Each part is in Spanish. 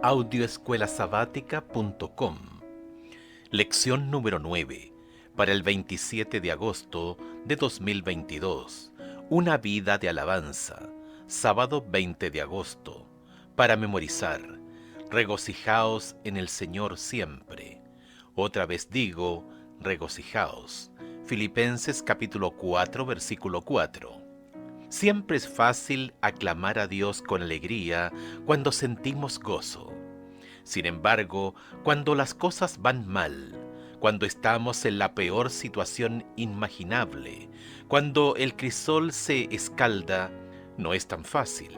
Audioescuelasabática.com. Lección número 9, para el 27 de agosto de 2022. Una vida de alabanza, sábado 20 de agosto. Para memorizar, regocijaos en el Señor siempre. Otra vez digo, regocijaos. Filipenses capítulo 4, versículo 4. Siempre es fácil aclamar a Dios con alegría cuando sentimos gozo. Sin embargo, cuando las cosas van mal, cuando estamos en la peor situación imaginable, cuando el crisol se escalda, no es tan fácil.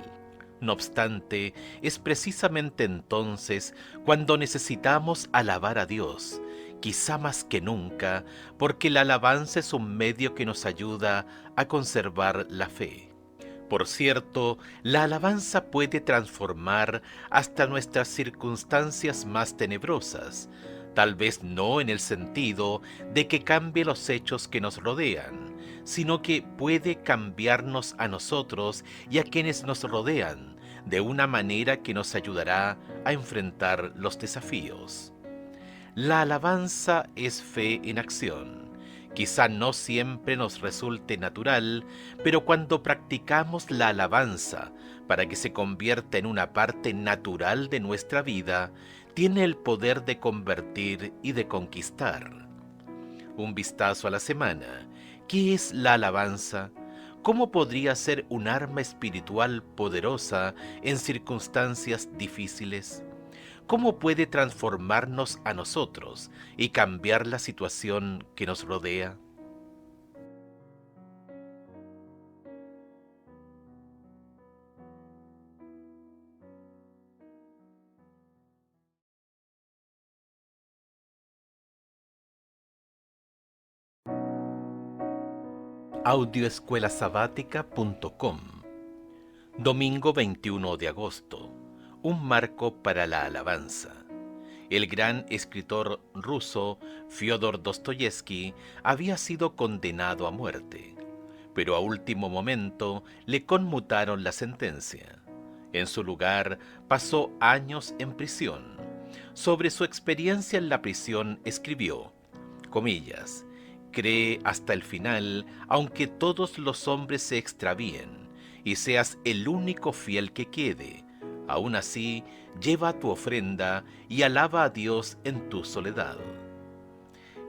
No obstante, es precisamente entonces cuando necesitamos alabar a Dios, quizá más que nunca, porque la alabanza es un medio que nos ayuda a conservar la fe. Por cierto, la alabanza puede transformar hasta nuestras circunstancias más tenebrosas, tal vez no en el sentido de que cambie los hechos que nos rodean, sino que puede cambiarnos a nosotros y a quienes nos rodean, de una manera que nos ayudará a enfrentar los desafíos. La alabanza es fe en acción. Quizá no siempre nos resulte natural, pero cuando practicamos la alabanza para que se convierta en una parte natural de nuestra vida, tiene el poder de convertir y de conquistar. Un vistazo a la semana. ¿Qué es la alabanza? ¿Cómo podría ser un arma espiritual poderosa en circunstancias difíciles? ¿Cómo puede transformarnos a nosotros y cambiar la situación que nos rodea? Audioescuelasabática.com. Domingo 21 de agosto. Un marco para la alabanza. El gran escritor ruso Fyodor Dostoyevsky había sido condenado a muerte, pero a último momento le conmutaron la sentencia. En su lugar, pasó años en prisión. Sobre su experiencia en la prisión escribió, comillas, cree hasta el final, aunque todos los hombres se extravíen, y seas el único fiel que quede. Aún así, lleva tu ofrenda y alaba a Dios en tu soledad.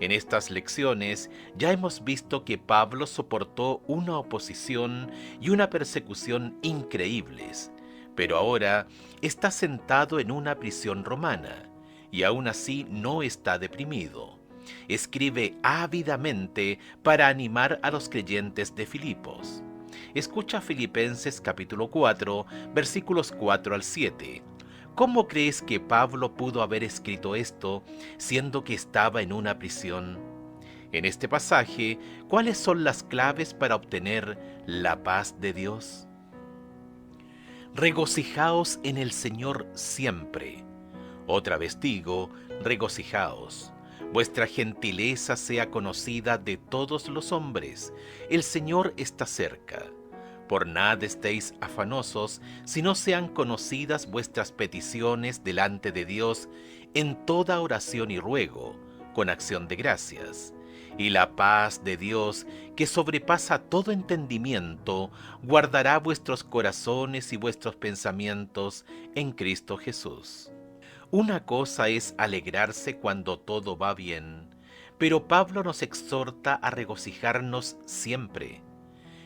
En estas lecciones ya hemos visto que Pablo soportó una oposición y una persecución increíbles, pero ahora está sentado en una prisión romana y aún así no está deprimido. Escribe ávidamente para animar a los creyentes de Filipos. Escucha Filipenses capítulo 4, versículos 4 al 7. ¿Cómo crees que Pablo pudo haber escrito esto siendo que estaba en una prisión? En este pasaje, ¿cuáles son las claves para obtener la paz de Dios? Regocijaos en el Señor siempre. Otra vez digo, regocijaos. Vuestra gentileza sea conocida de todos los hombres. El Señor está cerca. Por nada estéis afanosos, sino sean conocidas vuestras peticiones delante de Dios en toda oración y ruego, con acción de gracias. Y la paz de Dios, que sobrepasa todo entendimiento, guardará vuestros corazones y vuestros pensamientos en Cristo Jesús. Una cosa es alegrarse cuando todo va bien, pero Pablo nos exhorta a regocijarnos siempre.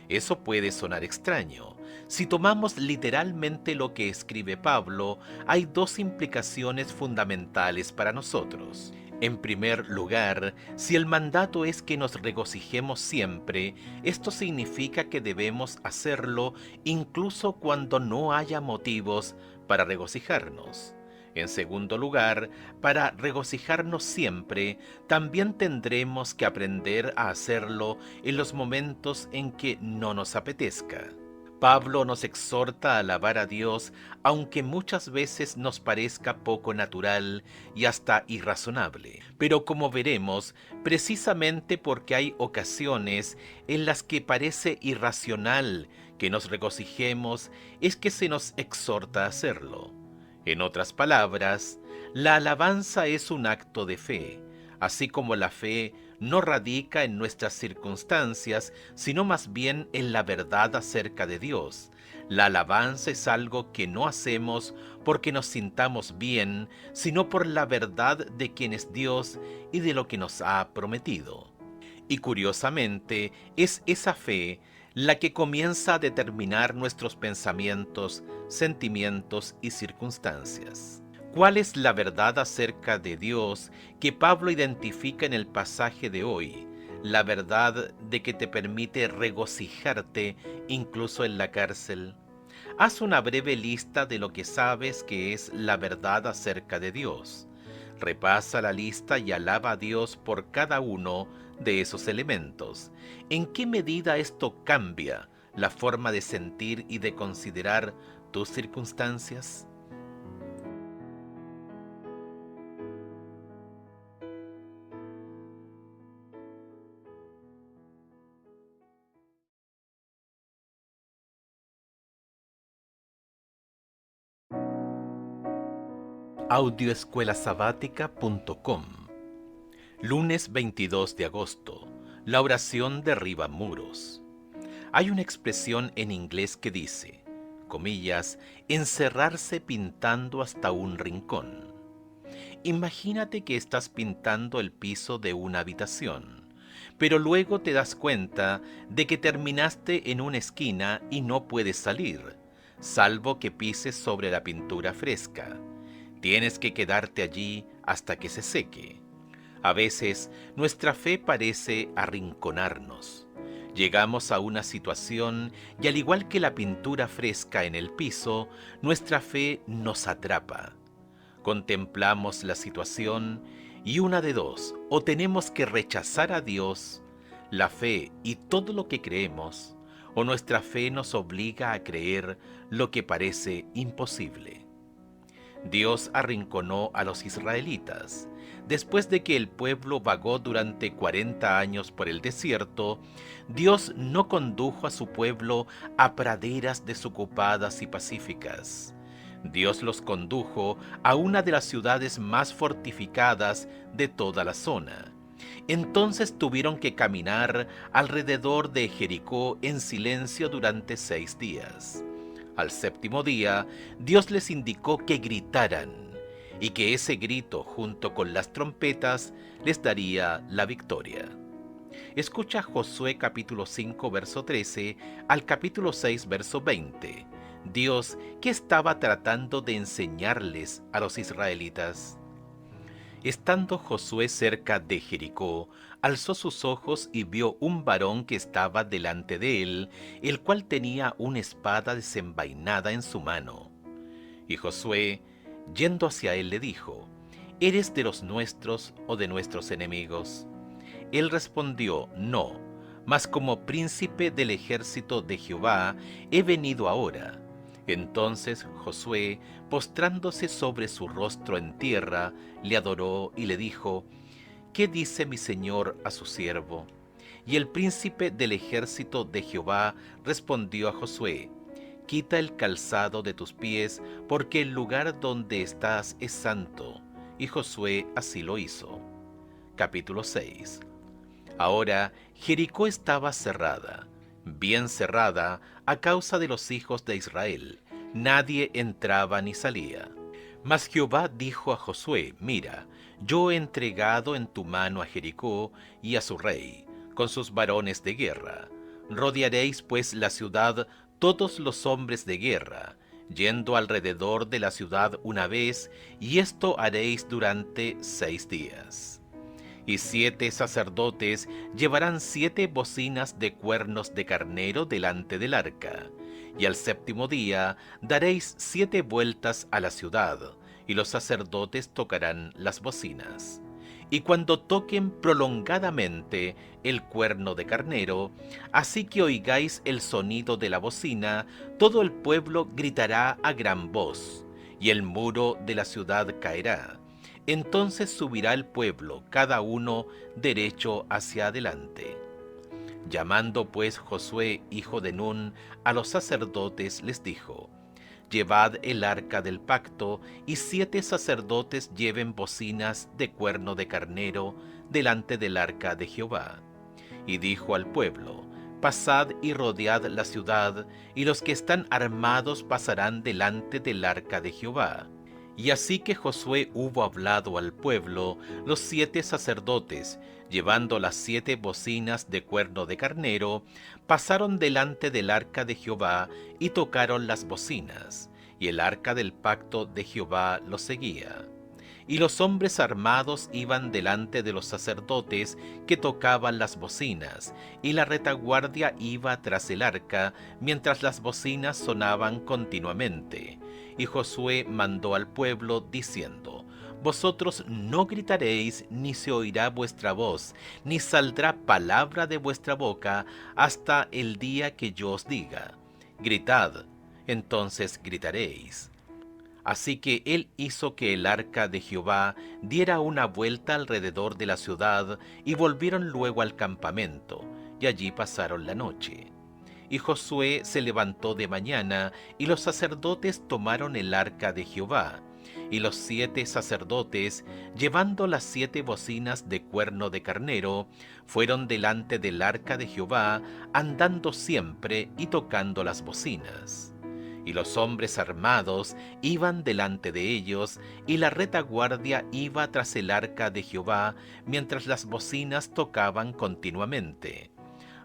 Eso puede sonar extraño. Si tomamos literalmente lo que escribe Pablo, hay dos implicaciones fundamentales para nosotros. En primer lugar, si el mandato es que nos regocijemos siempre, esto significa que debemos hacerlo incluso cuando no haya motivos para regocijarnos. En segundo lugar, para regocijarnos siempre, también tendremos que aprender a hacerlo en los momentos en que no nos apetezca. Pablo nos exhorta a alabar a Dios, aunque muchas veces nos parezca poco natural y hasta irrazonable. Pero como veremos, precisamente porque hay ocasiones en las que parece irracional que nos regocijemos, es que se nos exhorta a hacerlo. En otras palabras, la alabanza es un acto de fe, así como la fe no radica en nuestras circunstancias, sino más bien en la verdad acerca de Dios. La alabanza es algo que no hacemos porque nos sintamos bien, sino por la verdad de quién es Dios y de lo que nos ha prometido. Y curiosamente, es esa fe la que comienza a determinar nuestros pensamientos, sentimientos y circunstancias. ¿Cuál es la verdad acerca de Dios que Pablo identifica en el pasaje de hoy? La verdad de que te permite regocijarte incluso en la cárcel. Haz una breve lista de lo que sabes que es la verdad acerca de Dios. Repasa la lista y alaba a Dios por cada uno de esos elementos. ¿En qué medida esto cambia la forma de sentir y de considerar tus circunstancias? Audioescuelasabática.com. Lunes 22 de agosto. La oración derriba muros. Hay una expresión en inglés que dice, comillas, encerrarse pintando hasta un rincón. Imagínate que estás pintando el piso de una habitación, pero luego te das cuenta de que terminaste en una esquina y no puedes salir, salvo que pises sobre la pintura fresca. Tienes que quedarte allí hasta que se seque. A veces nuestra fe parece arrinconarnos. Llegamos a una situación y al igual que la pintura fresca en el piso, nuestra fe nos atrapa. Contemplamos la situación y una de dos, o tenemos que rechazar a Dios, la fe y todo lo que creemos, o nuestra fe nos obliga a creer lo que parece imposible. Dios arrinconó a los israelitas. Después de que el pueblo vagó durante 40 años por el desierto, Dios no condujo a su pueblo a praderas desocupadas y pacíficas. Dios los condujo a una de las ciudades más fortificadas de toda la zona. Entonces tuvieron que caminar alrededor de Jericó en silencio durante 6 días. Al séptimo día, Dios les indicó que gritaran, y que ese grito, junto con las trompetas, les daría la victoria. Escucha Josué capítulo 5, verso 13, al capítulo 6, verso 20. Dios, ¿qué estaba tratando de enseñarles a los israelitas? Estando Josué cerca de Jericó, alzó sus ojos y vio un varón que estaba delante de él, el cual tenía una espada desenvainada en su mano. Y Josué, yendo hacia él, le dijo, ¿eres de los nuestros o de nuestros enemigos? Él respondió, no, mas como príncipe del ejército de Jehová he venido ahora. Entonces Josué, postrándose sobre su rostro en tierra, le adoró y le dijo, ¿qué dice mi señor a su siervo? Y el príncipe del ejército de Jehová respondió a Josué, quita el calzado de tus pies, porque el lugar donde estás es santo. Y Josué así lo hizo. Capítulo 6. Ahora Jericó estaba cerrada, bien cerrada, a causa de los hijos de Israel. Nadie entraba ni salía. Mas Jehová dijo a Josué, mira, yo he entregado en tu mano a Jericó y a su rey, con sus varones de guerra. Rodearéis pues la ciudad todos los hombres de guerra, yendo alrededor de la ciudad una vez, y esto haréis durante 6 días. Y 7 sacerdotes llevarán 7 bocinas de cuernos de carnero delante del arca. Y al séptimo día daréis 7 vueltas a la ciudad, y los sacerdotes tocarán las bocinas. Y cuando toquen prolongadamente el cuerno de carnero, así que oigáis el sonido de la bocina, todo el pueblo gritará a gran voz, y el muro de la ciudad caerá. Entonces subirá el pueblo, cada uno derecho hacia adelante. Llamando pues Josué, hijo de Nun, a los sacerdotes, les dijo, llevad el arca del pacto, y 7 sacerdotes lleven bocinas de cuerno de carnero delante del arca de Jehová. Y dijo al pueblo: pasad y rodead la ciudad, y los que están armados pasarán delante del arca de Jehová. Y así que Josué hubo hablado al pueblo, los 7 sacerdotes, llevando las 7 bocinas de cuerno de carnero, pasaron delante del arca de Jehová y tocaron las bocinas, y el arca del pacto de Jehová los seguía. Y los hombres armados iban delante de los sacerdotes que tocaban las bocinas, y la retaguardia iba tras el arca, mientras las bocinas sonaban continuamente. Y Josué mandó al pueblo, diciendo: vosotros no gritaréis, ni se oirá vuestra voz, ni saldrá palabra de vuestra boca, hasta el día que yo os diga: gritad, entonces gritaréis. Así que él hizo que el arca de Jehová diera una vuelta alrededor de la ciudad, y volvieron luego al campamento, y allí pasaron la noche. Y Josué se levantó de mañana, y los sacerdotes tomaron el arca de Jehová. Y los 7 sacerdotes, llevando las 7 bocinas de cuerno de carnero, fueron delante del arca de Jehová, andando siempre y tocando las bocinas. Y los hombres armados iban delante de ellos, y la retaguardia iba tras el arca de Jehová, mientras las bocinas tocaban continuamente.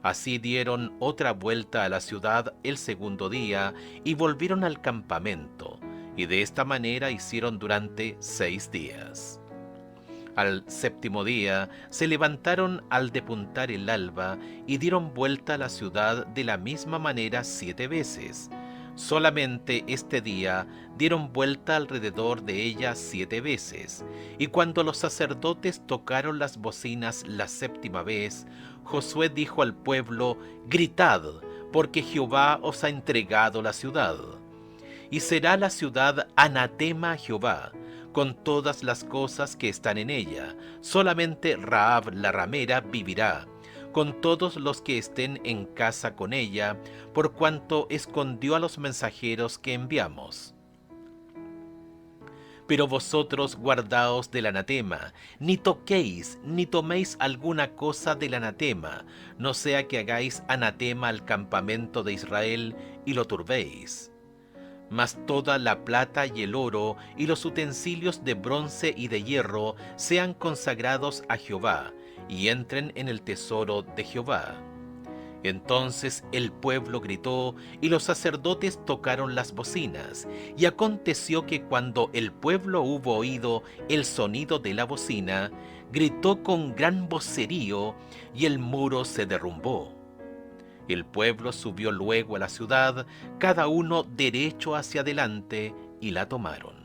Así dieron otra vuelta a la ciudad el segundo día, y volvieron al campamento, y de esta manera hicieron durante 6 días. Al séptimo día se levantaron al depuntar el alba, y dieron vuelta a la ciudad de la misma manera 7 veces. Solamente este día dieron vuelta alrededor de ella 7 veces. Y cuando los sacerdotes tocaron las bocinas la séptima vez, Josué dijo al pueblo: gritad, porque Jehová os ha entregado la ciudad. Y será la ciudad anatema a Jehová, con todas las cosas que están en ella. Solamente Rahab la ramera vivirá, con todos los que estén en casa con ella, por cuanto escondió a los mensajeros que enviamos. Pero vosotros guardaos del anatema, ni toquéis, ni toméis alguna cosa del anatema, no sea que hagáis anatema al campamento de Israel y lo turbéis. Mas toda la plata y el oro y los utensilios de bronce y de hierro sean consagrados a Jehová, y entren en el tesoro de Jehová. Entonces el pueblo gritó, y los sacerdotes tocaron las bocinas. Y aconteció que cuando el pueblo hubo oído el sonido de la bocina, gritó con gran vocerío, y el muro se derrumbó. El pueblo subió luego a la ciudad, cada uno derecho hacia adelante, y la tomaron.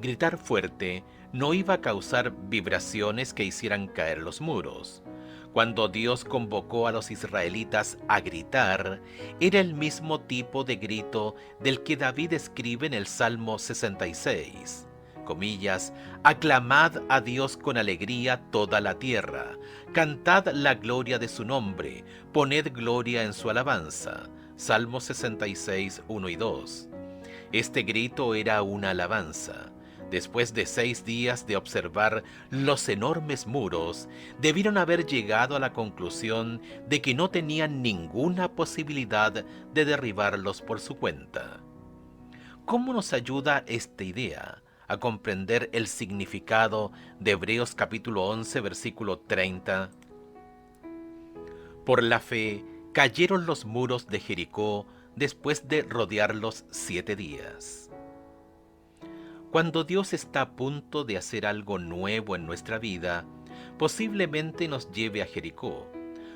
Gritar fuerte no iba a causar vibraciones que hicieran caer los muros. Cuando Dios convocó a los israelitas a gritar, era el mismo tipo de grito del que David escribe en el Salmo 66. Comillas: aclamad a Dios con alegría toda la tierra, cantad la gloria de su nombre, poned gloria en su alabanza. Salmo 66, 1 y 2. Este grito era una alabanza. Después de 6 días de observar los enormes muros, debieron haber llegado a la conclusión de que no tenían ninguna posibilidad de derribarlos por su cuenta. ¿Cómo nos ayuda esta idea a comprender el significado de Hebreos capítulo 11, versículo 30? Por la fe cayeron los muros de Jericó después de rodearlos 7 días. Cuando Dios está a punto de hacer algo nuevo en nuestra vida, posiblemente nos lleve a Jericó,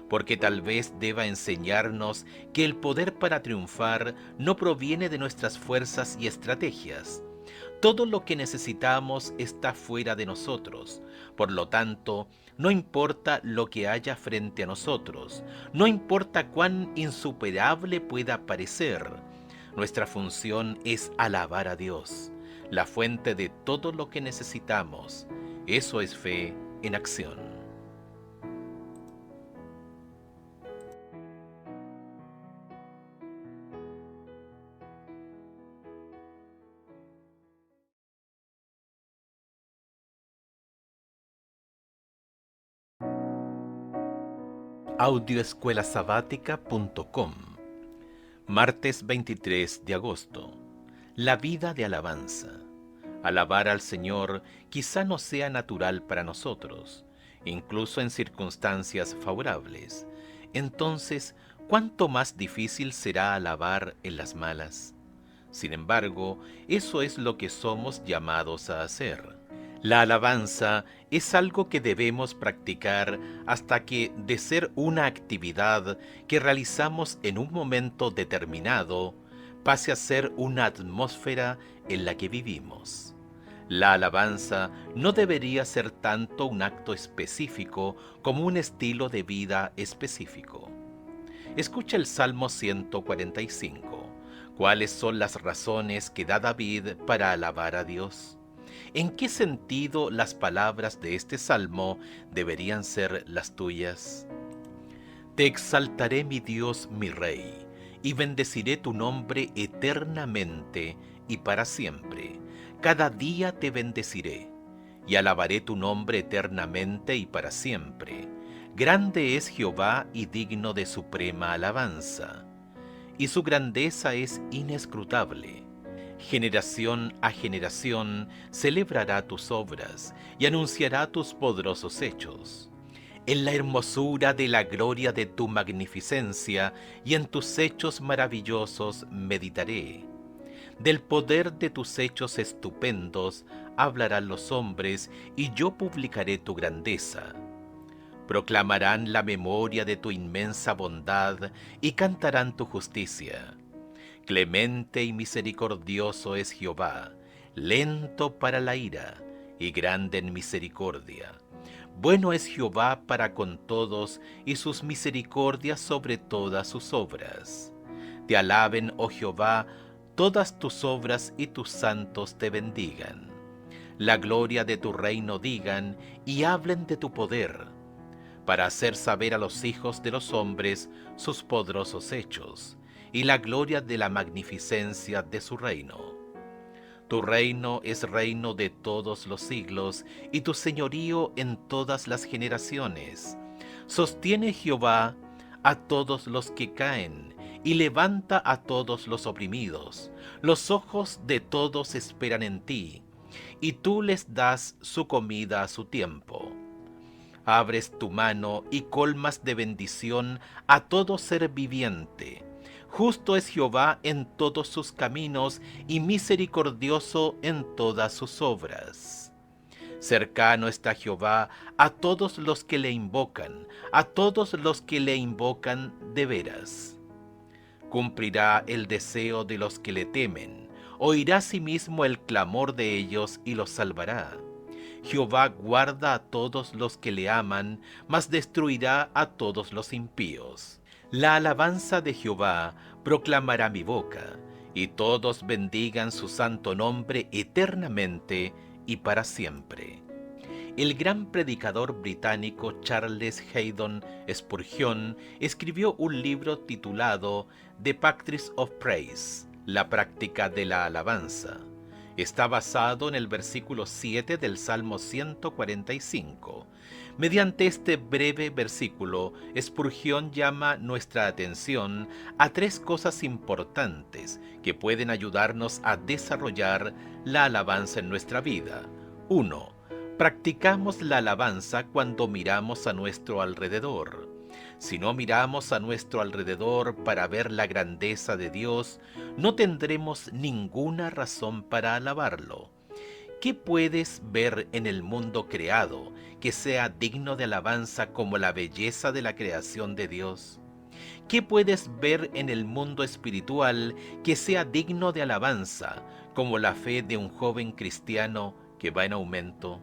porque tal vez deba enseñarnos que el poder para triunfar no proviene de nuestras fuerzas y estrategias. Todo lo que necesitamos está fuera de nosotros. Por lo tanto, no importa lo que haya frente a nosotros, no importa cuán insuperable pueda parecer, nuestra función es alabar a Dios, la fuente de todo lo que necesitamos. Eso es fe en acción. Audioescuelasabática.com. Martes 23 de agosto. La vida de alabanza. Alabar al Señor quizá no sea natural para nosotros, incluso en circunstancias favorables. Entonces, ¿cuánto más difícil será alabar en las malas? Sin embargo, eso es lo que somos llamados a hacer. La alabanza es algo que debemos practicar hasta que, de ser una actividad que realizamos en un momento determinado, pase a ser una atmósfera en la que vivimos. La alabanza no debería ser tanto un acto específico como un estilo de vida específico. Escucha el Salmo 145. ¿Cuáles son las razones que da David para alabar a Dios? ¿En qué sentido las palabras de este salmo deberían ser las tuyas? Te exaltaré, mi Dios, mi Rey, y bendeciré tu nombre eternamente y para siempre. Cada día te bendeciré, y alabaré tu nombre eternamente y para siempre. Grande es Jehová y digno de suprema alabanza, y su grandeza es inescrutable. Generación a generación celebrará tus obras y anunciará tus poderosos hechos. En la hermosura de la gloria de tu magnificencia y en tus hechos maravillosos meditaré. Del poder de tus hechos estupendos hablarán los hombres, y yo publicaré tu grandeza. Proclamarán la memoria de tu inmensa bondad y cantarán tu justicia. Clemente y misericordioso es Jehová, lento para la ira y grande en misericordia. Bueno es Jehová para con todos, y sus misericordias sobre todas sus obras. Te alaben, oh Jehová, todas tus obras, y tus santos te bendigan. La gloria de tu reino digan, y hablen de tu poder, para hacer saber a los hijos de los hombres sus poderosos hechos, y la gloria de la magnificencia de su reino. Tu reino es reino de todos los siglos, y tu señorío en todas las generaciones. Sostiene Jehová a todos los que caen, y levanta a todos los oprimidos. Los ojos de todos esperan en ti, y tú les das su comida a su tiempo. Abres tu mano y colmas de bendición a todo ser viviente. Justo es Jehová en todos sus caminos y misericordioso en todas sus obras. Cercano está Jehová a todos los que le invocan, a todos los que le invocan de veras. Cumplirá el deseo de los que le temen, oirá asimismo el clamor de ellos y los salvará. Jehová guarda a todos los que le aman, mas destruirá a todos los impíos. La alabanza de Jehová proclamará mi boca, y todos bendigan su santo nombre eternamente y para siempre. El gran predicador británico Charles Haddon Spurgeon escribió un libro titulado The Practice of Praise, la práctica de la alabanza. Está basado en el versículo 7 del Salmo 145. Mediante este breve versículo, Spurgeon llama nuestra atención a tres cosas importantes que pueden ayudarnos a desarrollar la alabanza en nuestra vida. 1. Practicamos la alabanza cuando miramos a nuestro alrededor. Si no miramos a nuestro alrededor para ver la grandeza de Dios, no tendremos ninguna razón para alabarlo. ¿Qué puedes ver en el mundo creado que sea digno de alabanza como la belleza de la creación de Dios? ¿Qué puedes ver en el mundo espiritual que sea digno de alabanza como la fe de un joven cristiano que va en aumento?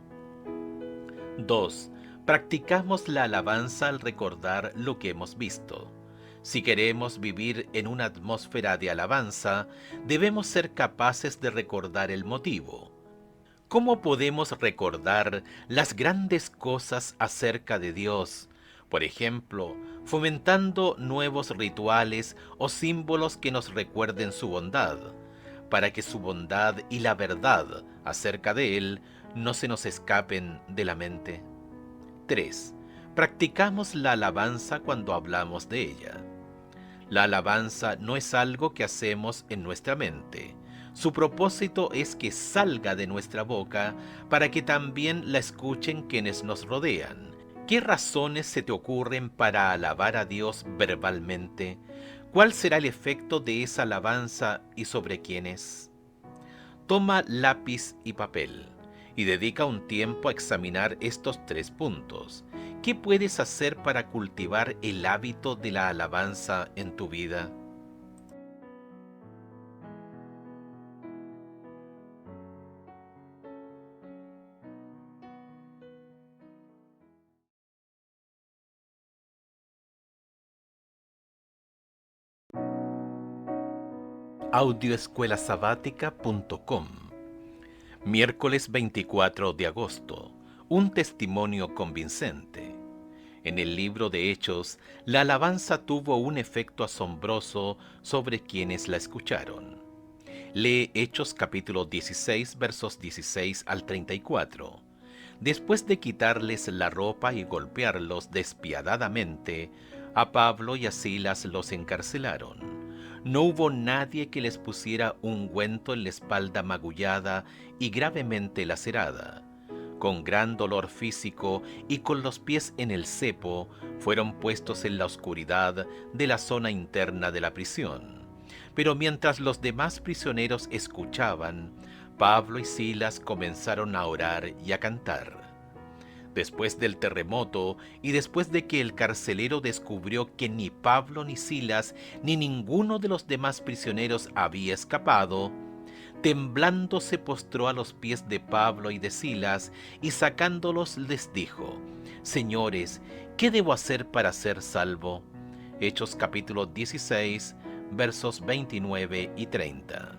2. Practicamos la alabanza al recordar lo que hemos visto. Si queremos vivir en una atmósfera de alabanza, debemos ser capaces de recordar el motivo. ¿Cómo podemos recordar las grandes cosas acerca de Dios? Por ejemplo, fomentando nuevos rituales o símbolos que nos recuerden su bondad, para que su bondad y la verdad acerca de Él no se nos escapen de la mente. 3. Practicamos la alabanza cuando hablamos de ella. La alabanza no es algo que hacemos en nuestra mente. Su propósito es que salga de nuestra boca para que también la escuchen quienes nos rodean. ¿Qué razones se te ocurren para alabar a Dios verbalmente? ¿Cuál será el efecto de esa alabanza y sobre quiénes? Toma lápiz y papel y dedica un tiempo a examinar estos 3 puntos. ¿Qué puedes hacer para cultivar el hábito de la alabanza en tu vida? Audioescuelasabática.com. Miércoles 24 de agosto. Un testimonio convincente. En el libro de Hechos, la alabanza tuvo un efecto asombroso sobre quienes la escucharon. Lee Hechos capítulo 16, versos 16 al 34. Después de quitarles la ropa y golpearlos despiadadamente, a Pablo y a Silas los encarcelaron. No hubo nadie que les pusiera ungüento en la espalda magullada y gravemente lacerada. Con gran dolor físico y con los pies en el cepo, fueron puestos en la oscuridad de la zona interna de la prisión. Pero mientras los demás prisioneros escuchaban, Pablo y Silas comenzaron a orar y a cantar. Después del terremoto y después de que el carcelero descubrió que ni Pablo ni Silas ni ninguno de los demás prisioneros había escapado, temblando se postró a los pies de Pablo y de Silas y sacándolos les dijo: Señores, ¿qué debo hacer para ser salvo? Hechos capítulo 16, versos 29 y 30.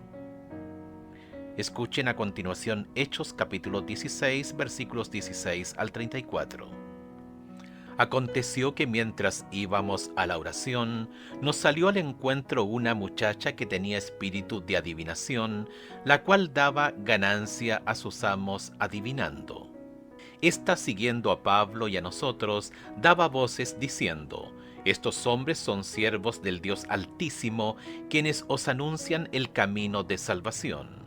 Escuchen a continuación Hechos capítulo 16, versículos 16 al 34. Aconteció que mientras íbamos a la oración, nos salió al encuentro una muchacha que tenía espíritu de adivinación, la cual daba ganancia a sus amos adivinando. Esta, siguiendo a Pablo y a nosotros, daba voces diciendo: Estos hombres son siervos del Dios Altísimo, quienes os anuncian el camino de salvación.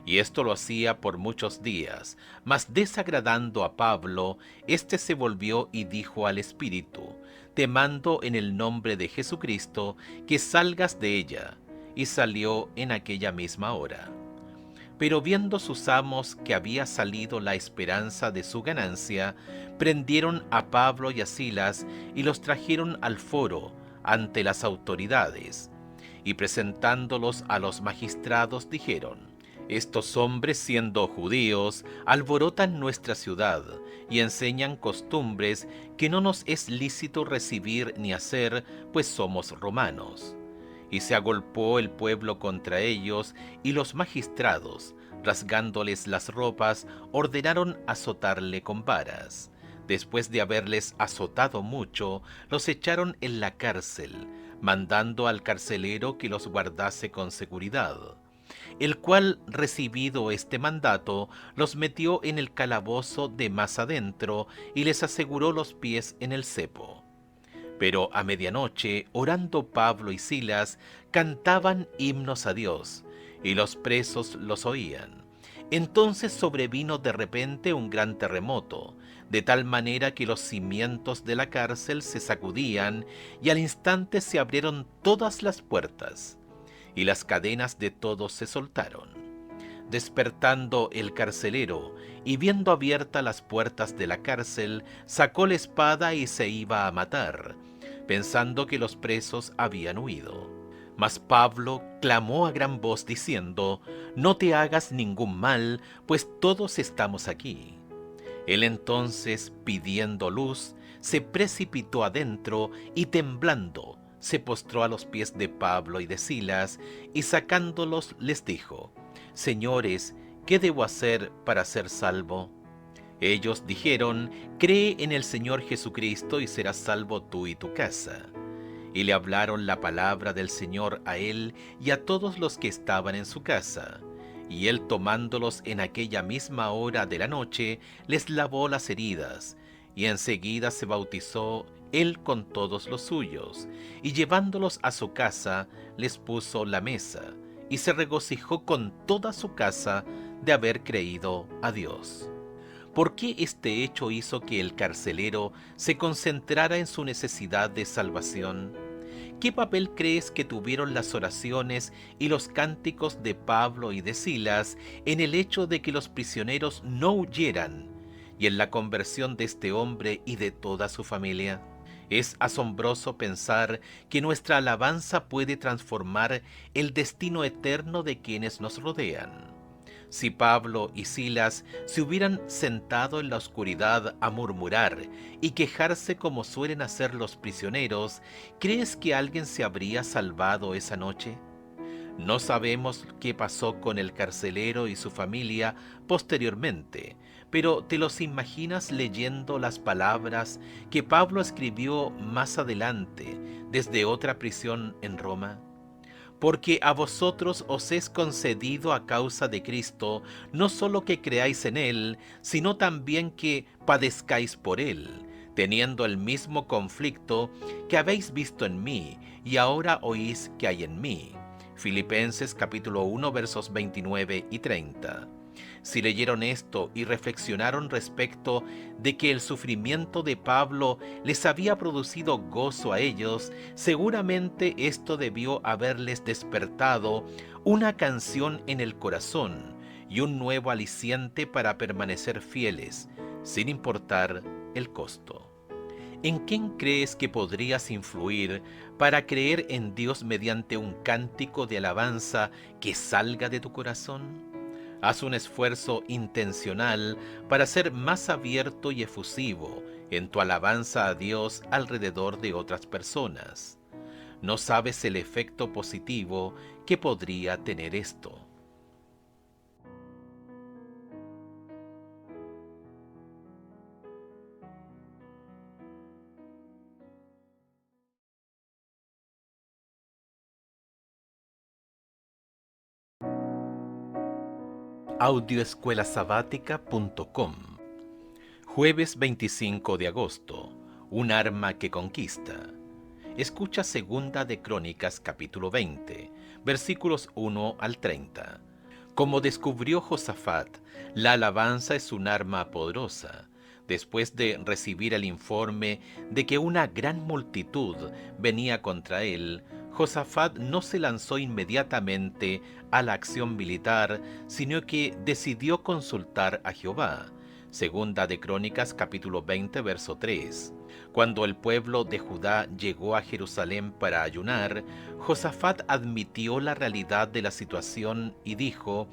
Y esto lo hacía por muchos días, mas desagradando a Pablo, éste se volvió y dijo al espíritu: Te mando en el nombre de Jesucristo que salgas de ella. Y salió en aquella misma hora. Pero viendo sus amos que había salido la esperanza de su ganancia, prendieron a Pablo y a Silas y los trajeron al foro ante las autoridades. Y presentándolos a los magistrados dijeron: Estos hombres, siendo judíos, alborotan nuestra ciudad y enseñan costumbres que no nos es lícito recibir ni hacer, pues somos romanos. Y se agolpó el pueblo contra ellos, y los magistrados, rasgándoles las ropas, ordenaron azotarle con varas. Después de haberles azotado mucho, los echaron en la cárcel, mandando al carcelero que los guardase con seguridad, el cual, recibido este mandato, los metió en el calabozo de más adentro y les aseguró los pies en el cepo. Pero a medianoche, orando Pablo y Silas, cantaban himnos a Dios, y los presos los oían. Entonces sobrevino de repente un gran terremoto, de tal manera que los cimientos de la cárcel se sacudían, y al instante se abrieron todas las puertas, y las cadenas de todos se soltaron. Despertando el carcelero, y viendo abiertas las puertas de la cárcel, sacó la espada y se iba a matar, pensando que los presos habían huido. Mas Pablo clamó a gran voz diciendo: No te hagas ningún mal, pues todos estamos aquí. Él entonces, pidiendo luz, se precipitó adentro y temblando, se postró a los pies de Pablo y de Silas, y sacándolos les dijo: Señores, ¿qué debo hacer para ser salvo? Ellos dijeron: Cree en el Señor Jesucristo y serás salvo tú y tu casa. Y le hablaron la palabra del Señor a él y a todos los que estaban en su casa. Y él, tomándolos en aquella misma hora de la noche, les lavó las heridas, y enseguida se bautizó él con todos los suyos, y llevándolos a su casa, les puso la mesa, y se regocijó con toda su casa de haber creído a Dios. ¿Por qué este hecho hizo que el carcelero se concentrara en su necesidad de salvación? ¿Qué papel crees que tuvieron las oraciones y los cánticos de Pablo y de Silas en el hecho de que los prisioneros no huyeran y en la conversión de este hombre y de toda su familia? Es asombroso pensar que nuestra alabanza puede transformar el destino eterno de quienes nos rodean. Si Pablo y Silas se hubieran sentado en la oscuridad a murmurar y quejarse como suelen hacer los prisioneros, ¿crees que alguien se habría salvado esa noche? No sabemos qué pasó con el carcelero y su familia posteriormente, pero ¿te los imaginas leyendo las palabras que Pablo escribió más adelante desde otra prisión en Roma? Porque a vosotros os es concedido a causa de Cristo, no solo que creáis en Él, sino también que padezcáis por Él, teniendo el mismo conflicto que habéis visto en mí, y ahora oís que hay en mí. Filipenses capítulo 1 versos 29 y 30. Si leyeron esto y reflexionaron respecto de que el sufrimiento de Pablo les había producido gozo a ellos, seguramente esto debió haberles despertado una canción en el corazón y un nuevo aliciente para permanecer fieles, sin importar el costo. ¿En quién crees que podrías influir para creer en Dios mediante un cántico de alabanza que salga de tu corazón? Haz un esfuerzo intencional para ser más abierto y efusivo en tu alabanza a Dios alrededor de otras personas. No sabes el efecto positivo que podría tener esto. Audioescuelasabática.com. Jueves 25 de agosto. Un arma que conquista. Escucha Segunda de Crónicas capítulo 20, versículos 1 al 30. Como descubrió Josafat, la alabanza es un arma poderosa. Después de recibir el informe de que una gran multitud venía contra él, Josafat no se lanzó inmediatamente a la acción militar, sino que decidió consultar a Jehová. Segunda de Crónicas capítulo 20 verso 3. Cuando el pueblo de Judá llegó a Jerusalén para ayunar, Josafat admitió la realidad de la situación y dijo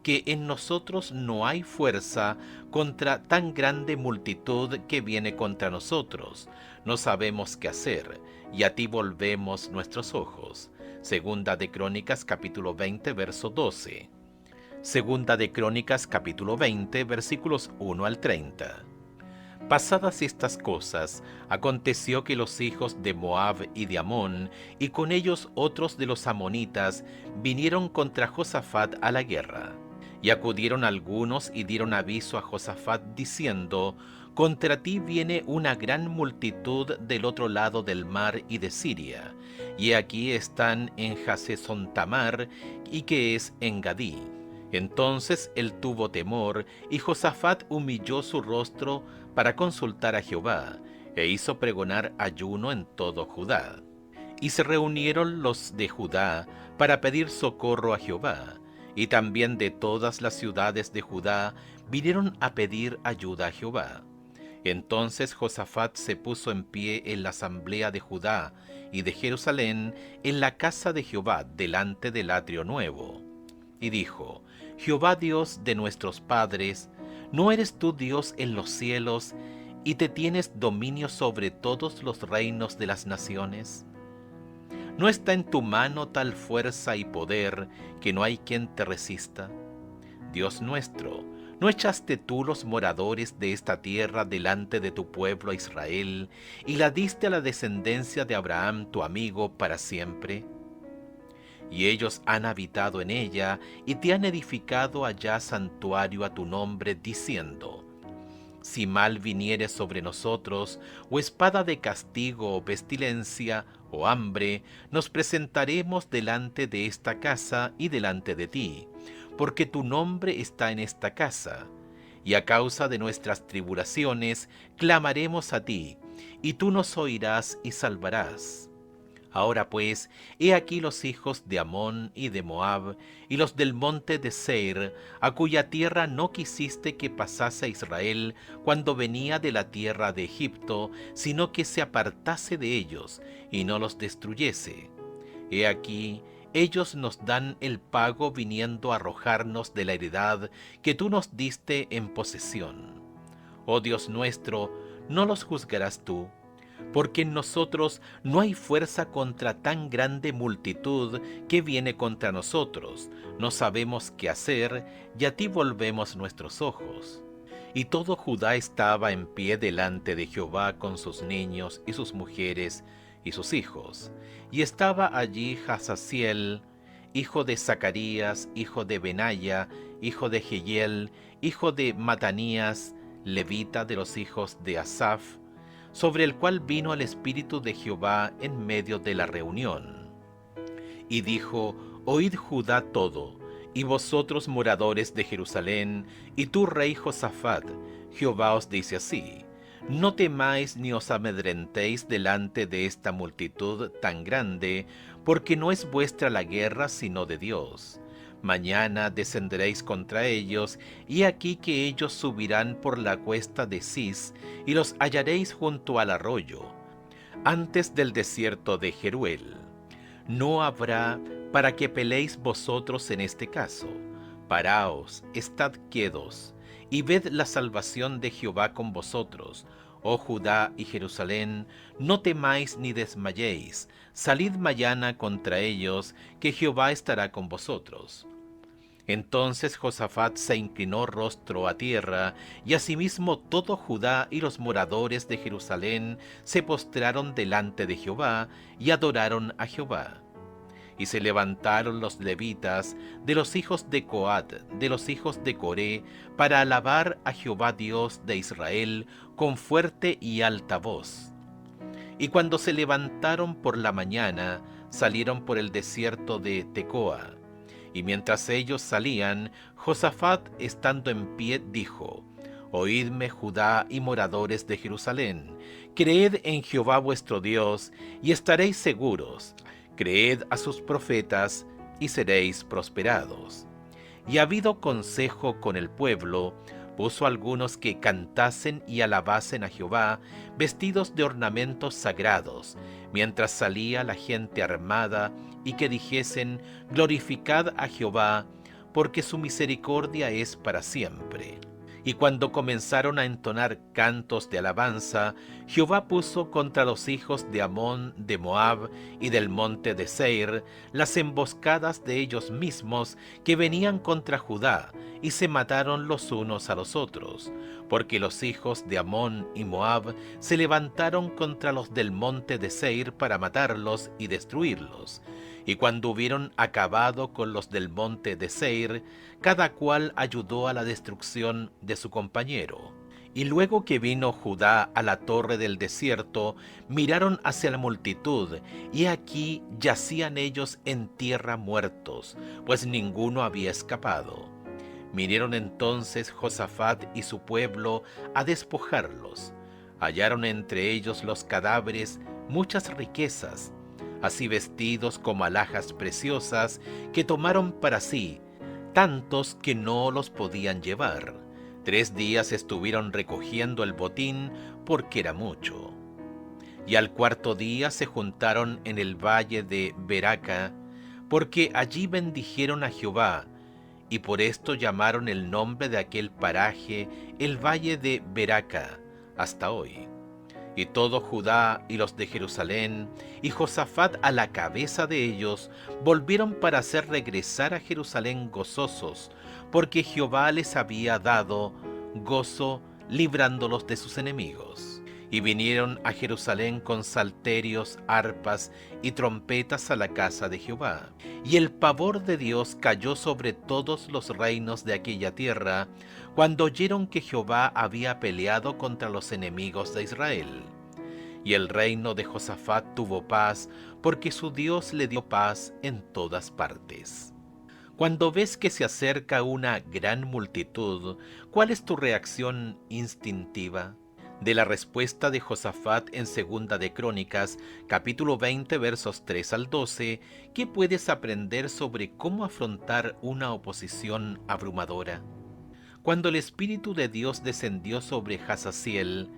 que en nosotros no hay fuerza contra tan grande multitud que viene contra nosotros. No sabemos qué hacer, y a ti volvemos nuestros ojos. Segunda de Crónicas capítulo 20 verso 12. Segunda de Crónicas capítulo 20 versículos 1 al 30. Pasadas estas cosas, aconteció que los hijos de Moab y de Amón, y con ellos otros de los amonitas, vinieron contra Josafat a la guerra. Y acudieron algunos y dieron aviso a Josafat, diciendo: Contra ti viene una gran multitud del otro lado del mar y de Siria, y aquí están en Jasezontamar, y que es en Gadí. Entonces él tuvo temor, y Josafat humilló su rostro para consultar a Jehová, e hizo pregonar ayuno en todo Judá. Y se reunieron los de Judá para pedir socorro a Jehová, y también de todas las ciudades de Judá vinieron a pedir ayuda a Jehová. Entonces Josafat se puso en pie en la asamblea de Judá y de Jerusalén, en la casa de Jehová, delante del atrio nuevo, y dijo: Jehová Dios de nuestros padres, ¿no eres tú Dios en los cielos, y te tienes dominio sobre todos los reinos de las naciones? ¿No está en tu mano tal fuerza y poder que no hay quien te resista? Dios nuestro, ¿no echaste tú los moradores de esta tierra delante de tu pueblo Israel, y la diste a la descendencia de Abraham tu amigo para siempre? Y ellos han habitado en ella, y te han edificado allá santuario a tu nombre, diciendo: si mal viniere sobre nosotros, o espada de castigo, o pestilencia, o hambre, nos presentaremos delante de esta casa y delante de ti, porque tu nombre está en esta casa. Y a causa de nuestras tribulaciones, clamaremos a ti, y tú nos oirás y salvarás. Ahora pues, he aquí los hijos de Amón y de Moab, y los del monte de Seir, a cuya tierra no quisiste que pasase Israel cuando venía de la tierra de Egipto, sino que se apartase de ellos, y no los destruyese. He aquí, ellos nos dan el pago viniendo a arrojarnos de la heredad que tú nos diste en posesión. Oh Dios nuestro, ¿no los juzgarás tú? Porque en nosotros no hay fuerza contra tan grande multitud que viene contra nosotros. No sabemos qué hacer, y a ti volvemos nuestros ojos. Y todo Judá estaba en pie delante de Jehová con sus niños y sus mujeres y sus hijos. Y estaba allí Jahaziel, hijo de Zacarías, hijo de Benaya, hijo de Jehiel, hijo de Matanías, levita de los hijos de Asaf, sobre el cual vino el Espíritu de Jehová en medio de la reunión. Y dijo: Oíd Judá todo, y vosotros moradores de Jerusalén, y tú rey Josafat, Jehová os dice así: No temáis ni os amedrentéis delante de esta multitud tan grande, porque no es vuestra la guerra sino de Dios. Mañana descenderéis contra ellos, y aquí que ellos subirán por la cuesta de Cis, y los hallaréis junto al arroyo, antes del desierto de Jeruel. No habrá para que peleéis vosotros en este caso. Paraos, estad quietos, y ved la salvación de Jehová con vosotros. Oh Judá y Jerusalén, no temáis ni desmayéis, salid mañana contra ellos, que Jehová estará con vosotros. Entonces Josafat se inclinó rostro a tierra, y asimismo todo Judá y los moradores de Jerusalén se postraron delante de Jehová, y adoraron a Jehová. Y se levantaron los levitas de los hijos de Coat, de los hijos de Coré, para alabar a Jehová Dios de Israel con fuerte y alta voz. Y cuando se levantaron por la mañana, salieron por el desierto de Tecoa. Y mientras ellos salían, Josafat, estando en pie, dijo: Oídme, Judá y moradores de Jerusalén, creed en Jehová vuestro Dios, y estaréis seguros. Creed a sus profetas, y seréis prosperados. Y habido consejo con el pueblo, puso algunos que cantasen y alabasen a Jehová, vestidos de ornamentos sagrados, mientras salía la gente armada, y que dijesen: Glorificad a Jehová, porque su misericordia es para siempre. Y cuando comenzaron a entonar cantos de alabanza, Jehová puso contra los hijos de Amón, de Moab y del monte de Seir las emboscadas de ellos mismos que venían contra Judá, y se mataron los unos a los otros, porque los hijos de Amón y Moab se levantaron contra los del monte de Seir para matarlos y destruirlos. Y cuando hubieron acabado con los del monte de Seir, cada cual ayudó a la destrucción de su compañero. Y luego que vino Judá a la torre del desierto, miraron hacia la multitud, y aquí yacían ellos en tierra muertos, pues ninguno había escapado. Vinieron entonces Josafat y su pueblo a despojarlos. Hallaron entre ellos los cadáveres muchas riquezas, así vestidos como alhajas preciosas, que tomaron para sí, tantos que no los podían llevar. 3 días estuvieron recogiendo el botín, porque era mucho. Y al 4.º día se juntaron en el valle de Beraca, porque allí bendijeron a Jehová, y por esto llamaron el nombre de aquel paraje el valle de Beraca, hasta hoy. Y todo Judá y los de Jerusalén, y Josafat a la cabeza de ellos, volvieron para hacer regresar a Jerusalén gozosos, porque Jehová les había dado gozo librándolos de sus enemigos. Y vinieron a Jerusalén con salterios, arpas y trompetas a la casa de Jehová. Y el pavor de Dios cayó sobre todos los reinos de aquella tierra, cuando oyeron que Jehová había peleado contra los enemigos de Israel. Y el reino de Josafat tuvo paz, porque su Dios le dio paz en todas partes. Cuando ves que se acerca una gran multitud, ¿cuál es tu reacción instintiva? De la respuesta de Josafat en Segunda de Crónicas, capítulo 20, versos 3 al 12, ¿qué puedes aprender sobre cómo afrontar una oposición abrumadora? Cuando el Espíritu de Dios descendió sobre Hazaziel,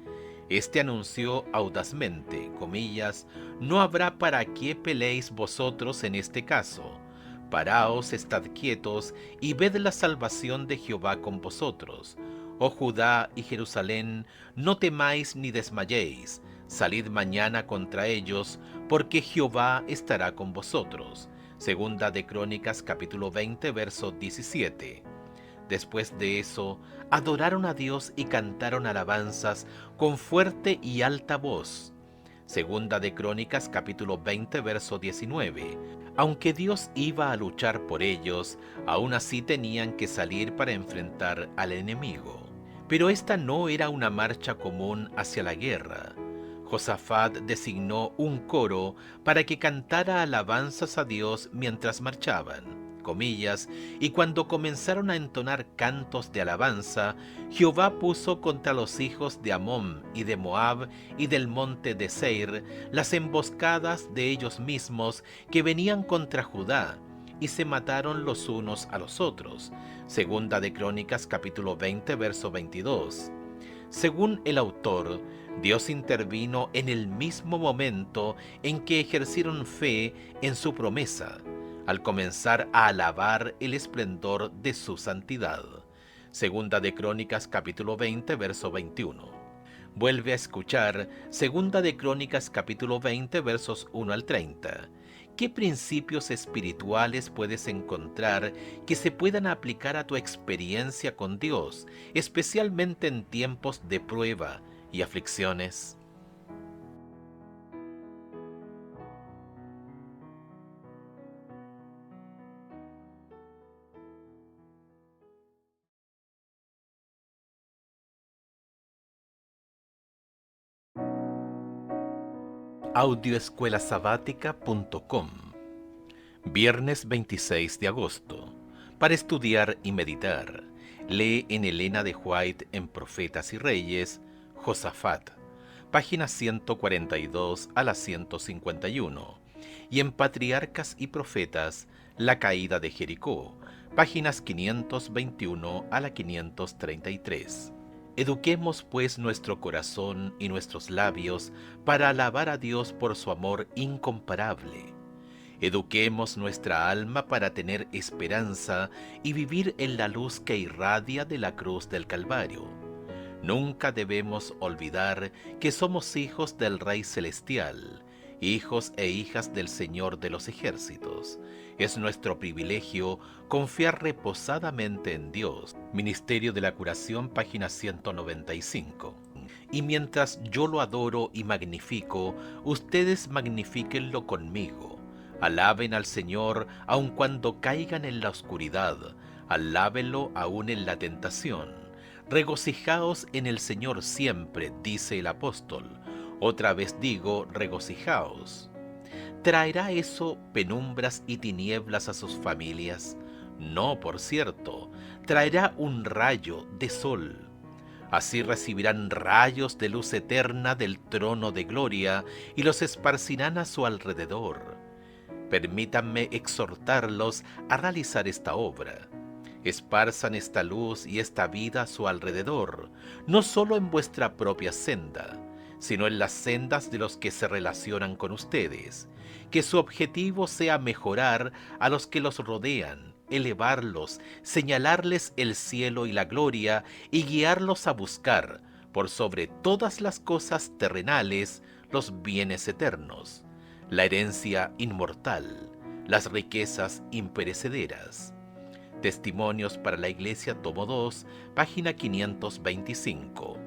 este anunció audazmente, comillas, «No habrá para qué peleéis vosotros en este caso. Paraos, estad quietos, y ved la salvación de Jehová con vosotros. Oh Judá y Jerusalén, no temáis ni desmayéis. Salid mañana contra ellos, porque Jehová estará con vosotros». Segunda de Crónicas, capítulo 20, verso 17. Después de eso, adoraron a Dios y cantaron alabanzas con fuerte y alta voz. Segunda de Crónicas, capítulo 20, verso 19. Aunque Dios iba a luchar por ellos, aún así tenían que salir para enfrentar al enemigo. Pero esta no era una marcha común hacia la guerra. Josafat designó un coro para que cantara alabanzas a Dios mientras marchaban. Comillas, y cuando comenzaron a entonar cantos de alabanza, Jehová puso contra los hijos de Amón y de Moab y del monte de Seir las emboscadas de ellos mismos que venían contra Judá, y se mataron los unos a los otros. Segunda de Crónicas, capítulo 20, verso 22. Según el autor, Dios intervino en el mismo momento en que ejercieron fe en su promesa, al comenzar a alabar el esplendor de su santidad. Segunda de Crónicas, capítulo 20, verso 21. Vuelve a escuchar Segunda de Crónicas, capítulo 20, versos 1 al 30. ¿Qué principios espirituales puedes encontrar que se puedan aplicar a tu experiencia con Dios, especialmente en tiempos de prueba y aflicciones? Audioescuelasabática.com. Viernes 26 de agosto. Para estudiar y meditar, lee en Elena de White en Profetas y Reyes, Josafat, páginas 142 a la 151, y en Patriarcas y Profetas, La caída de Jericó, páginas 521 a la 533. Eduquemos pues nuestro corazón y nuestros labios para alabar a Dios por su amor incomparable. Eduquemos nuestra alma para tener esperanza y vivir en la luz que irradia de la cruz del Calvario. Nunca debemos olvidar que somos hijos del Rey Celestial, hijos e hijas del Señor de los ejércitos. Es nuestro privilegio confiar reposadamente en Dios. Ministerio de la Curación, página 195. Y mientras yo lo adoro y magnifico, ustedes magnifíquenlo conmigo. Alaben al Señor aun cuando caigan en la oscuridad, alábenlo aún en la tentación. Regocijaos en el Señor siempre, dice el apóstol. Otra vez digo, regocijaos. ¿Traerá eso penumbras y tinieblas a sus familias? No, por cierto, traerá un rayo de sol. Así recibirán rayos de luz eterna del trono de gloria y los esparcirán a su alrededor. Permítanme exhortarlos a realizar esta obra. Esparzan esta luz y esta vida a su alrededor, no solo en vuestra propia senda, sino en las sendas de los que se relacionan con ustedes. Que su objetivo sea mejorar a los que los rodean, elevarlos, señalarles el cielo y la gloria y guiarlos a buscar, por sobre todas las cosas terrenales, los bienes eternos, la herencia inmortal, las riquezas imperecederas. Testimonios para la Iglesia, tomo 2, página 525.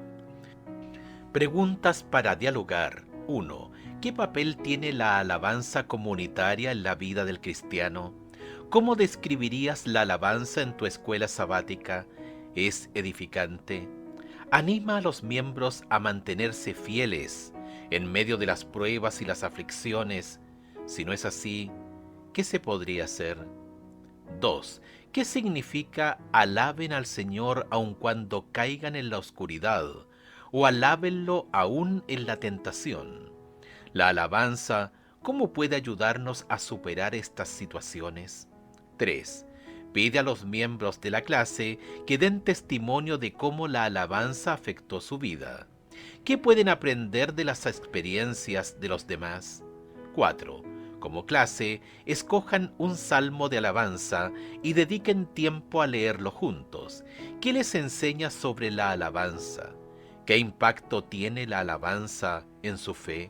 Preguntas para dialogar. 1. ¿Qué papel tiene la alabanza comunitaria en la vida del cristiano? ¿Cómo describirías la alabanza en tu escuela sabática? ¿Es edificante? ¿Anima a los miembros a mantenerse fieles en medio de las pruebas y las aflicciones? Si no es así, ¿qué se podría hacer? 2. ¿Qué significa alaben al Señor aun cuando caigan en la oscuridad? ¿O alábenlo aún en la tentación? La alabanza, ¿cómo puede ayudarnos a superar estas situaciones? 3. Pide a los miembros de la clase que den testimonio de cómo la alabanza afectó su vida. ¿Qué pueden aprender de las experiencias de los demás? 4. Como clase, escojan un salmo de alabanza y dediquen tiempo a leerlo juntos. ¿Qué les enseña sobre la alabanza? ¿Qué impacto tiene la alabanza en su fe?